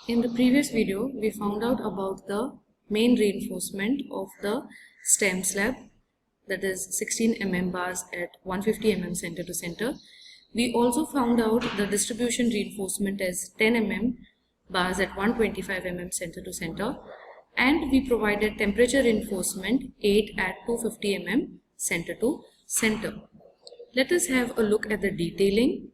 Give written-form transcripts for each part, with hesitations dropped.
In the previous video, we found out about the main reinforcement of the stem slab, that is 16 mm bars at 150 mm center to center. We also found out the distribution reinforcement as 10 mm bars at 125 mm center to center, and we provided temperature reinforcement 8 at 250 mm center to center. Let us have a look at the detailing.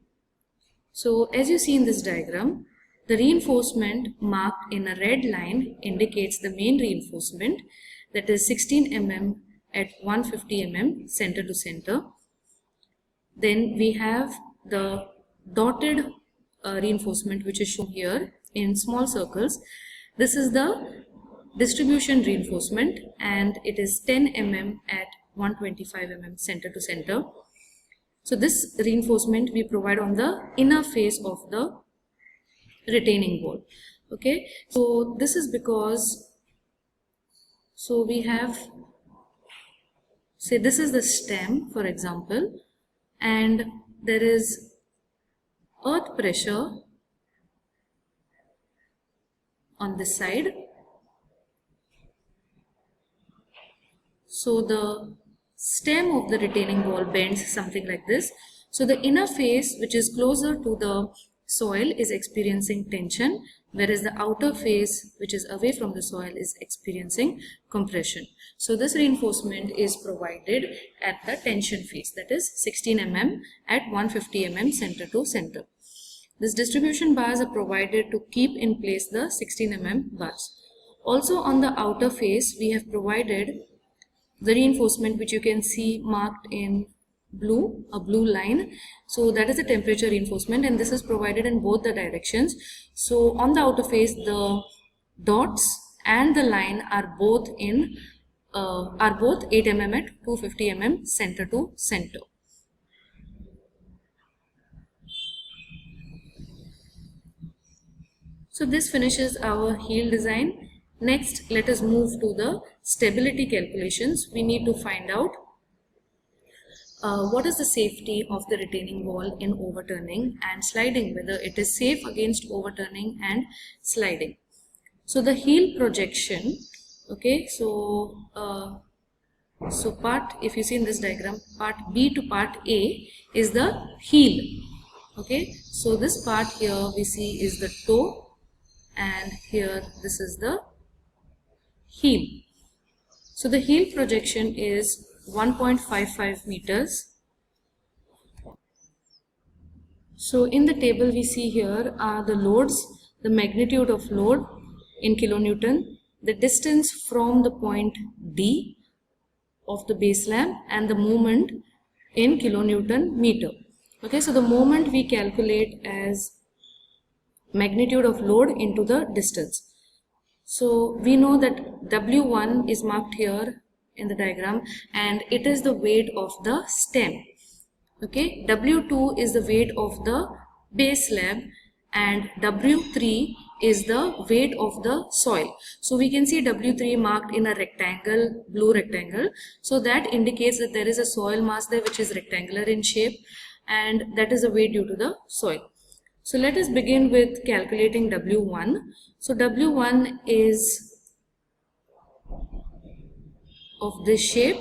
So as you see in this diagram, the reinforcement marked in a red line indicates the main reinforcement, that is 16 mm at 150 mm center to center. Then we have the dotted reinforcement, which is shown here in small circles. This is the distribution reinforcement and it is 10 mm at 125 mm center to center. So this reinforcement we provide on the inner face of the retaining wall. Okay, so this is because, so we have, say this is the stem for example, and there is earth pressure on this side. So the stem of the retaining wall bends something like this. So the inner face, which is closer to the soil, is experiencing tension, whereas the outer face, which is away from the soil, is experiencing compression. So this reinforcement is provided at the tension face, that is 16 mm at 150 mm center to center. This distribution bars are provided to keep in place the 16 mm bars. Also on the outer face, we have provided the reinforcement, which you can see marked in blue, a blue line. So that is the temperature reinforcement, and this is provided in both the directions. So on the outer face, the dots and the line are both 8 mm at 250 mm center to center. So this finishes our heel design. Next, let us move to the stability calculations. We need to find out what is the safety of the retaining wall in overturning and sliding, whether it is safe against overturning and sliding. So the heel projection, okay, so part, if you see in this diagram, part B to part A is the heel. Okay, so this part here we see is the toe, and here this is the heel. So the heel projection is 1.55 meters. So in the table we see here are the loads, the magnitude of load in kilonewton, the distance from the point D of the base slab, and the moment in kilonewton meter. Okay, so the moment we calculate as magnitude of load into the distance. So we know that W1 is marked here in the diagram, and it is the weight of the stem. Okay, W2 is the weight of the base slab, and W3 is the weight of the soil. So we can see W3 marked in a rectangle, blue rectangle. So that indicates that there is a soil mass there which is rectangular in shape, and that is the weight due to the soil. So let us begin with calculating W1. So W1 is of this shape.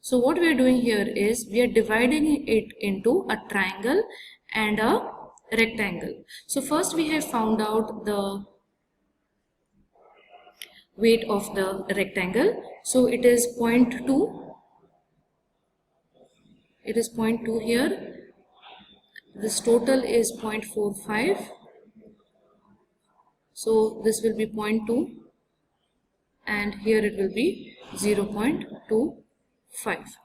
So what we are doing here is we are dividing it into a triangle and a rectangle. So first we have found out the weight of the rectangle. So it is 0.2. It is 0.2 here. This total is 0.45. So this will be 0.2, and here it will be 0.25.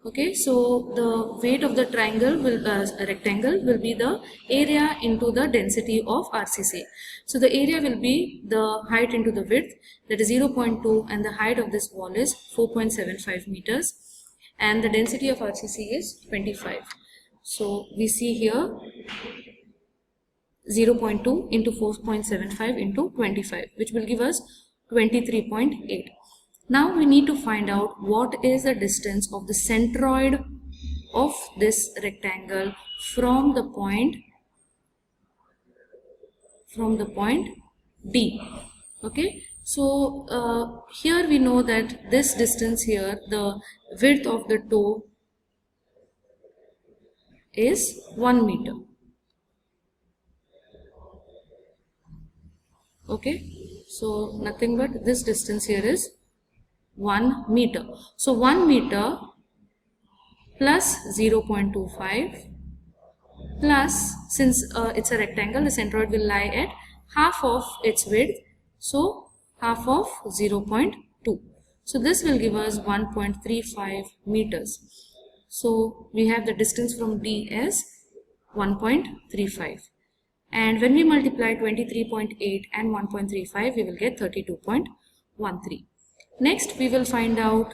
Okay, so the weight of the triangle will rectangle will be the area into the density of RCC. So the area will be the height into the width, that is 0.2, and the height of this wall is 4.75 meters, and the density of RCC is 25. So we see here 0.2 into 4.75 into 25, which will give us 23.8. Now we need to find out what is the distance of the centroid of this rectangle from the point D. Okay, so here we know that this distance here, the width of the toe is 1 meter. Okay, so nothing but this distance here is 1 meter. So 1 meter plus 0.25 plus, since it's a rectangle, the centroid will lie at half of its width, so half of 0.2. So this will give us 1.35 meters. So we have the distance from D as 1.35. And when we multiply 23.8 and 1.35, we will get 32.13. Next, we will find out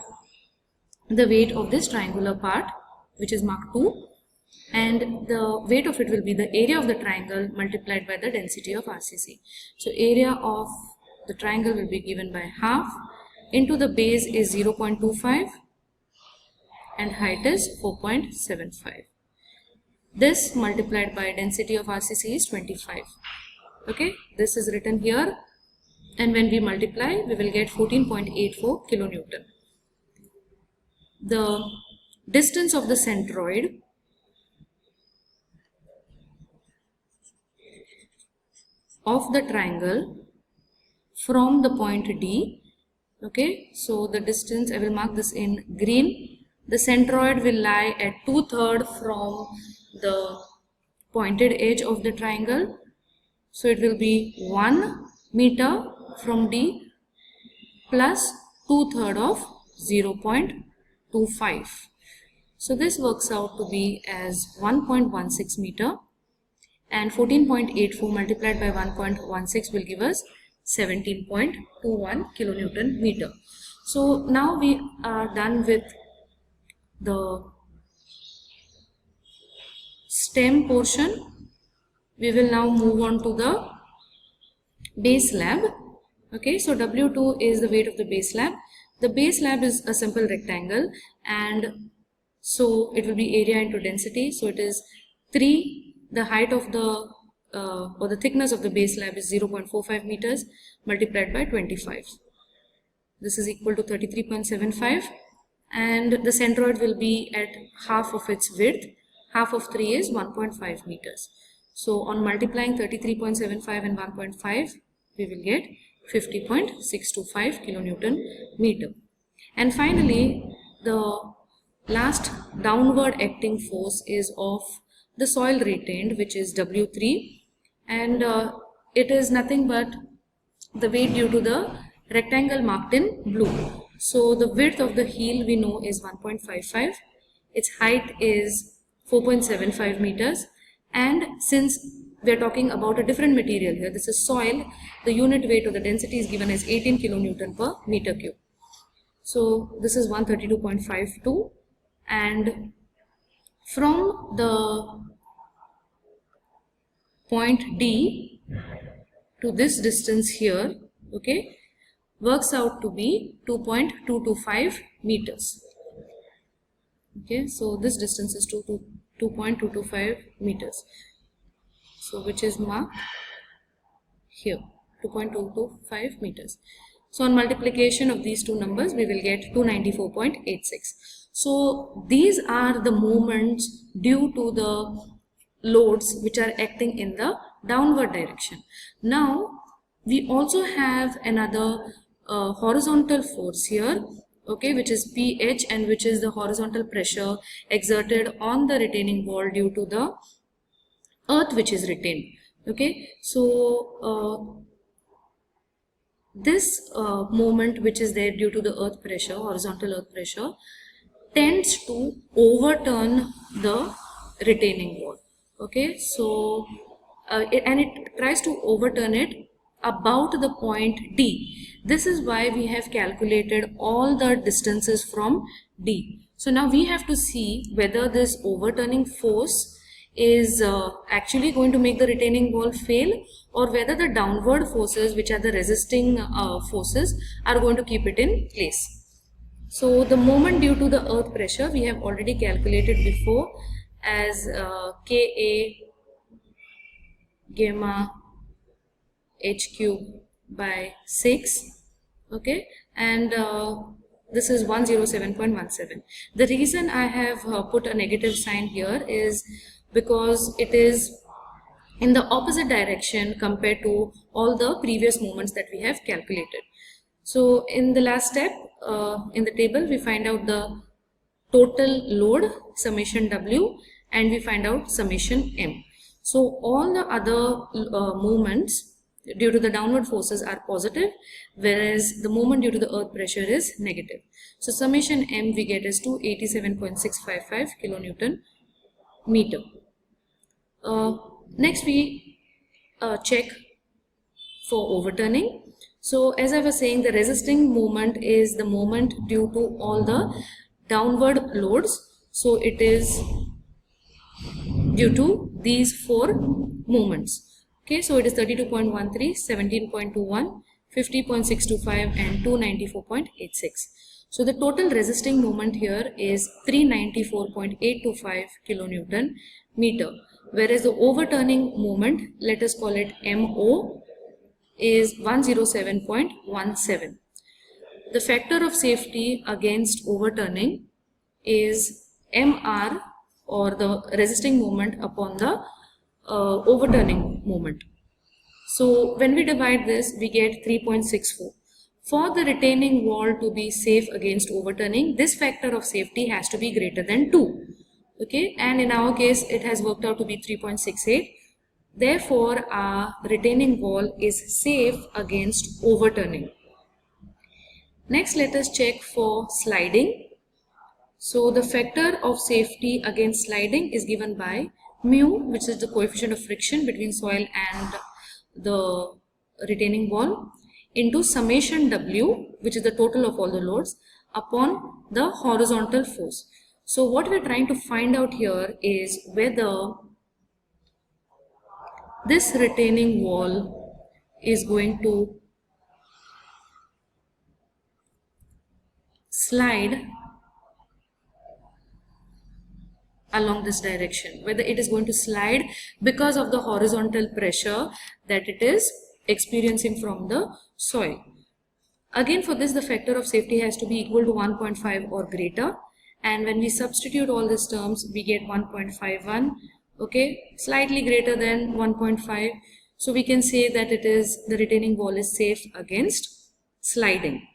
the weight of this triangular part, which is marked 2. And the weight of it will be the area of the triangle multiplied by the density of RCC. So area of the triangle will be given by half into the base is 0.25 and height is 4.75. This multiplied by density of RCC is 25. Okay, this is written here, and when we multiply, we will get 14.84 kilonewton. The distance of the centroid of the triangle from the point D. Okay, so the distance, I will mark this in green. The centroid will lie at 2/3 from the pointed edge of the triangle. So it will be 1 meter from D plus 2/3 of 0.25. So this works out to be as 1.16 meter, and 14.84 multiplied by 1.16 will give us 17.21 kilonewton meter. So now we are done with the stem portion. We will now move on to the base slab. Okay, so W2 is the weight of the base slab. The base slab is a simple rectangle, and so it will be area into density. So it is 3. The height of the or the thickness of the base slab is 0.45 meters multiplied by 25. This is equal to 33.75, and the centroid will be at half of its width. Half of 3 is 1.5 meters. So on multiplying 33.75 and 1.5, we will get 50.625 kilonewton meter. And finally, the last downward acting force is of the soil retained, which is W3, and it is nothing but the weight due to the rectangle marked in blue. So the width of the heel we know is 1.55, its height is 4.75 meters, and since we are talking about a different material here, this is soil, the unit weight of the density is given as 18 kilonewton per meter cube. So this is 132.52, and from the point D to this distance here, okay, works out to be 2.225 meters. Okay, so this distance is 2.225 meters. So which is marked here, 2.225 meters. So on multiplication of these two numbers, we will get 294.86. So these are the moments due to the loads which are acting in the downward direction. Now we also have another horizontal force here, okay, which is PH, and which is the horizontal pressure exerted on the retaining wall due to the earth which is retained. Okay, so this moment which is there due to the earth pressure, horizontal earth pressure, tends to overturn the retaining wall. Okay, so it tries to overturn it about the point D. This is why we have calculated all the distances from D. So now we have to see whether this overturning force is actually going to make the retaining wall fail, or whether the downward forces, which are the resisting forces, are going to keep it in place. So the moment due to the earth pressure we have already calculated before as Ka gamma h cube by 6, okay, and this is 107.17. The reason I have put a negative sign here is because it is in the opposite direction compared to all the previous moments that we have calculated. So in the last step in the table we find out the total load summation W and we find out summation M. So all the other movements due to the downward forces are positive, whereas the moment due to the earth pressure is negative. So summation M we get is 287.655 kilonewton meter. Next we check for overturning. So as I was saying, the resisting moment is the moment due to all the downward loads. So it is due to these four moments. Okay, so it is 32.13, 17.21, 50.625 and 294.86. So the total resisting moment here is 394.825 kilonewton meter, whereas the overturning moment, let us call it MO, is 107.17. The factor of safety against overturning is MR, or the resisting moment upon the overturning moment. So when we divide this we get 3.64. For the retaining wall to be safe against overturning, this factor of safety has to be greater than 2. Okay, and in our case it has worked out to be 3.68. Therefore our retaining wall is safe against overturning. Next let us check for sliding. So the factor of safety against sliding is given by mu, which is the coefficient of friction between soil and the retaining wall, into summation W, which is the total of all the loads, upon the horizontal force. So what we are trying to find out here is whether this retaining wall is going to slide along this direction, whether it is going to slide because of the horizontal pressure that it is experiencing from the soil. Again, for this the factor of safety has to be equal to 1.5 or greater, and when we substitute all these terms we get 1.51, okay, slightly greater than 1.5. So we can say that it is, the retaining wall is safe against sliding.